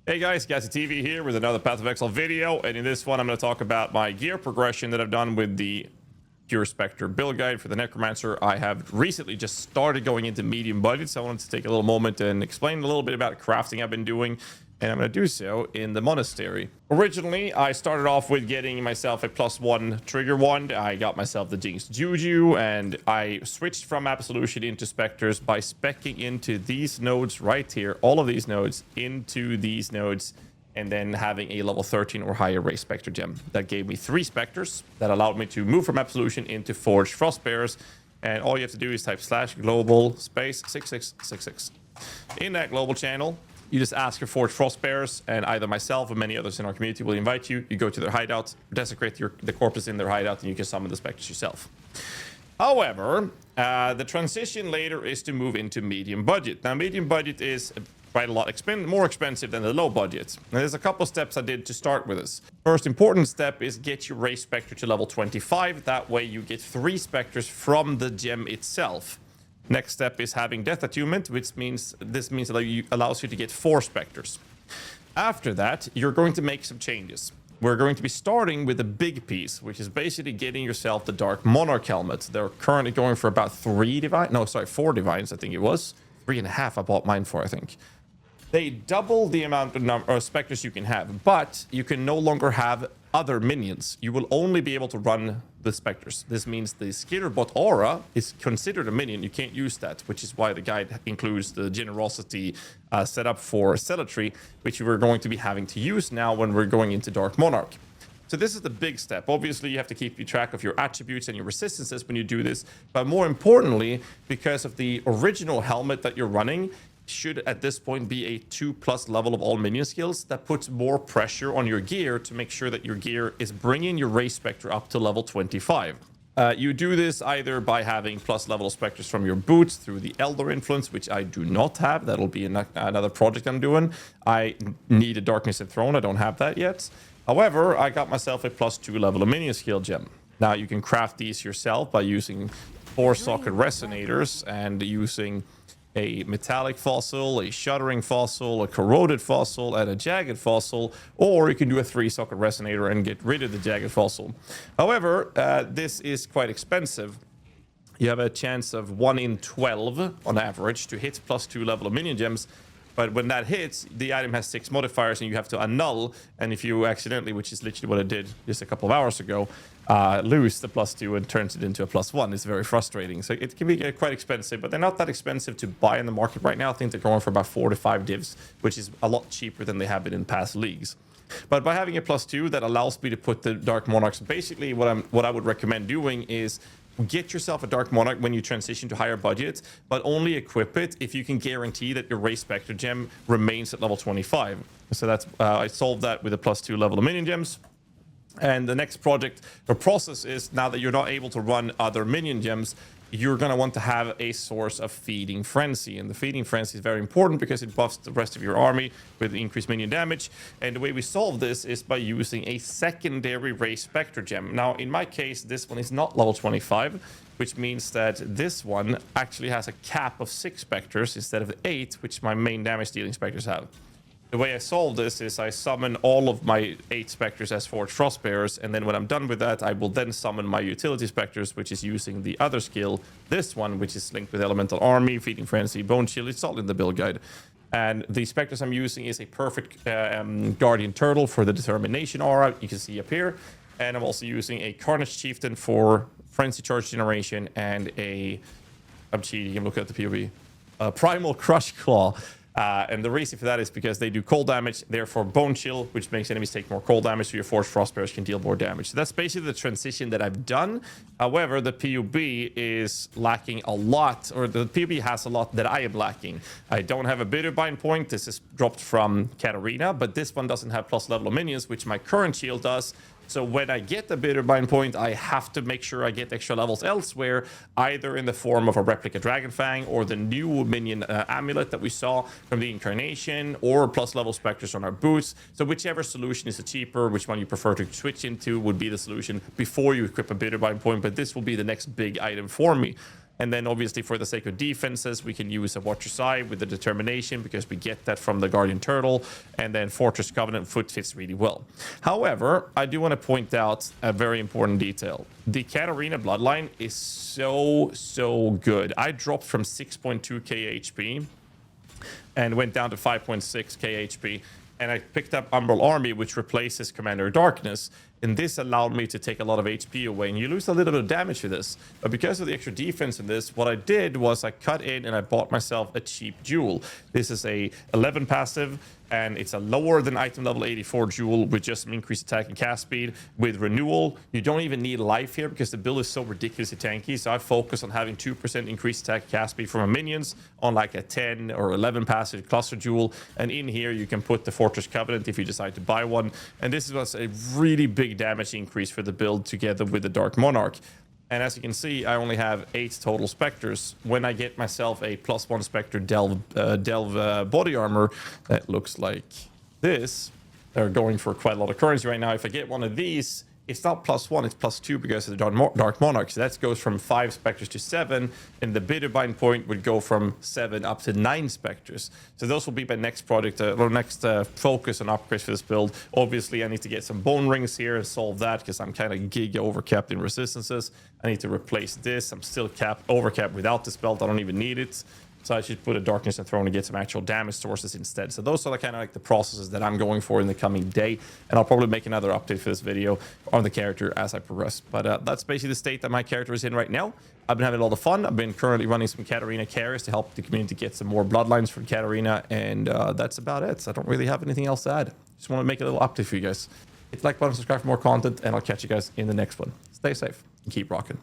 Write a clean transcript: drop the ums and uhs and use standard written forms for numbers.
Hey guys, GHAZZY TV here with another Path of Exile video, and in this one I'm going to talk about my gear progression that I've done with the Pure Spectre build guide for the Necromancer. I have recently just started going into medium budget, so I wanted to take a little moment and explain a little bit about crafting I've been doing, and I'm going to do so in the monastery. Originally, I started off with getting myself a +1 trigger wand. I got myself the Jinx Juju, and I switched from Absolution into Spectres by speccing into these nodes right here, all of these nodes, into these nodes, and then having a level 13 or higher race Spectre gem. That gave me 3 Spectres that allowed me to move from Absolution into Forged Frostbearers, and all you have to do is type /global space 6666. In that global channel, you just ask your Forged Frostbearers, and either myself or many others in our community will invite you. You go to their hideout, desecrate the corpses in their hideout, and you can summon the Spectres yourself. However, the transition later is to move into medium budget. Now, medium budget is quite a lot more expensive than the low budget. Now, there's a couple steps I did to start with this. First important step is get your race Spectre to level 25. That way you get 3 Spectres from the gem itself. Next step is having Death Attunement, which means that allows you to get 4 Spectres. After that, you're going to make some changes. We're going to be starting with the big piece, which is basically getting yourself the Dark Monarch helmet. They're currently going for about 4 divines, I think it was. 3.5 I bought mine for, I think. They double the amount of Spectres you can have, but you can no longer have other minions. You will only be able to run the Spectres. This means the Skitterbot aura is considered a minion. You can't use that, which is why the guide includes the generosity setup for Zealotry, which we're going to be having to use now when we're going into Dark Monarch. So this is the big step. Obviously, you have to keep track of your attributes and your resistances when you do this. But more importantly, because of the original helmet that you're running, should at this point be a 2+ level of all minion skills. That puts more pressure on your gear to make sure that your gear is bringing your race Spectre up to level 25. You do this either by having +level Spectres from your boots through the Elder Influence, which I do not have. That'll be another project I'm doing. I need a Darkness Enthroned. I don't have that yet. However, I got myself a +2 level of minion skill gem. Now you can craft these yourself by using 4 socket resonators and using a metallic fossil, a shuddering fossil, a corroded fossil, and a jagged fossil, or you can do a 3-socket resonator and get rid of the jagged fossil. However, this is quite expensive. You have a chance of 1 in 12 on average to hit +2 level of minion gems. But when that hits, the item has 6 modifiers and you have to annul. And if you accidentally, which is literally what I did just a couple of hours ago, lose the +2 and turns it into a +1, it's very frustrating. So it can be quite expensive, but they're not that expensive to buy in the market right now. I think they're going for about 4 to 5 divs, which is a lot cheaper than they have been in past leagues. But by having a +2, that allows me to put the Dark Monarchs. Basically, what I would recommend doing is get yourself a Dark Monarch when you transition to higher budgets, but only equip it if you can guarantee that your race Spectre gem remains at level 25. So that's I solved that with a +2 level of minion gems. And the next project or process is, now that you're not able to run other minion gems, you're going to want to have a source of Feeding Frenzy. And the Feeding Frenzy is very important because it buffs the rest of your army with increased minion damage. And the way we solve this is by using a secondary race Spectre gem. Now, in my case, this one is not level 25, which means that this one actually has a cap of 6 Spectres instead of 8, which my main damage dealing Spectres have. The way I solve this is I summon all of my 8 Spectres as Forged Frostbearers, and then when I'm done with that, I will then summon my utility Spectres, which is using the other skill, this one, which is linked with Elemental Army, Feeding Frenzy, Bone Chill. It's all in the build guide. And the Spectres I'm using is a perfect Guardian Turtle for the Determination aura, you can see up here. And I'm also using a Carnage Chieftain for Frenzy Charge Generation, and I'm cheating, I'm looking at the PoE, Primal Crush Claw. And the reason for that is because they do cold damage, therefore Bone Chill, which makes enemies take more cold damage, so your Forged Frostbearers can deal more damage. So that's basically the transition that I've done. However, the PoB is lacking a lot, or the PoB has a lot that I am lacking. I don't have a Bitterbind point. This is dropped from Katarina, but this one doesn't have +level minions, which my current shield does. So when I get the Bitterbind point, I have to make sure I get extra levels elsewhere, either in the form of a replica Dragonfang or the new minion amulet that we saw from the Incarnation, or +level Spectres on our boots. So whichever solution is the cheaper, which one you prefer to switch into, would be the solution before you equip a Bitterbind point. But this will be the next big item for me. And then obviously for the sake of defenses, we can use a Watch Your Side with the Determination because we get that from the Guardian Turtle. And then Fortress Covenant Foot fits really well. However, I do want to point out a very important detail. The Katarina Bloodline is so good. I dropped from 6.2k HP and went down to 5.6k HP. And I picked up Umbral Army, which replaces Commander Darkness. And this allowed me to take a lot of HP away. And you lose a little bit of damage to this. But because of the extra defense in this, what I did was I cut in and I bought myself a cheap jewel. This is a 11 passive. And it's a lower than item level 84 jewel with just some increased attack and cast speed. With renewal, you don't even need life here because the build is so ridiculously tanky. So I focus on having 2% increased attack and cast speed from my minions on like a 10 or 11 passive cluster jewel. And in here, you can put the Fortress Covenant if you decide to buy one. And this was a really big damage increase for the build together with the Dark Monarch. And as you can see, I only have 8 total Spectres. When I get myself a +1 Spectre Delve body armor that looks like this, they're going for quite a lot of currency right now. If I get one of these, it's not +1, it's +2 because of the Dark Monarch. So that goes from 5 Spectres to 7, and the bidder buying point would go from 7 up to 9 Spectres. So those will be my next project, or next focus on upgrades for this build. Obviously, I need to get some bone rings here and solve that because I'm kind of giga overcapped in resistances. I need to replace this. I'm still overcapped without this belt. I don't even need it. So I should put a Darkness and Throne to get some actual damage sources instead. So those are kind of like the processes that I'm going for in the coming day. And I'll probably make another update for this video on the character as I progress. But that's basically the state that my character is in right now. I've been having a lot of fun. I've been currently running some Katarina carries to help the community get some more bloodlines from Katarina. And that's about it. So I don't really have anything else to add. Just want to make a little update for you guys. Hit the like button, subscribe for more content, and I'll catch you guys in the next one. Stay safe and keep rocking.